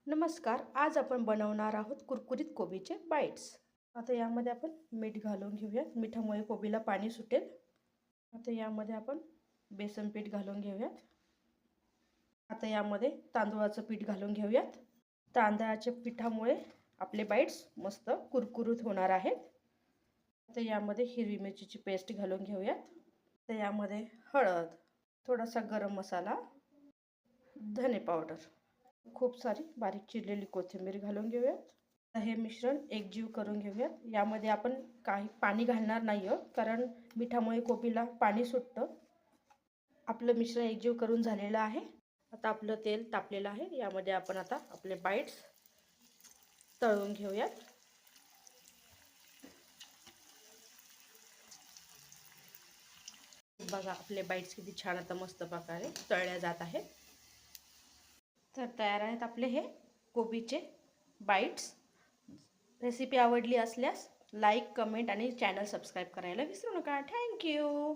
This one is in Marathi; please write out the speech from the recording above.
नमस्कार. आज आपण बनवणार आहोत कुरकुरीत कोबीचे बाईट्स. आता यामध्ये आपण मीठ घालून घेऊयात. मिठामुळे कोबीला पाणी सुटेल. आता यामध्ये आपण बेसन पीठ घालून घेऊयात. आता यामध्ये तांदूळाचं पीठ घालून घेऊयात. तांदळाच्या पिठामुळे आपले बाईट्स मस्त कुरकुरीत होणार आहेत. आता यामध्ये हिरवी मिरचीची पेस्ट घालून घेऊयात. तर यामध्ये हळद, थोडासा गरम मसाला, धने पावडर, खूप सारी बारीक चिरलेली कोथिंबीर घालून घेऊयात. हे मिश्रण एकजीव करून घेऊयात. यामध्ये आपण काही पाणी घालणार नाही आहोत, कारण मिठामुळे कोबीला पाणी सुटतं. आपलं मिश्रण एकजीव करून झालेलं आहे. आता आपलं तेल तापलेलं आहे. यामध्ये आपण आता आपले बाईट्स तळून घेऊयात. बघा आपले बाईट्स किती छान आता मस्त प्रकारे तळल्या जात आहेत. तर तयार आहेत आपले हे कोबीचे बाईट्स. रेसिपी आवडली असल्यास लाईक, कमेंट आणि चॅनल सबस्क्राईब करायला विसरू नका. थँक्यू.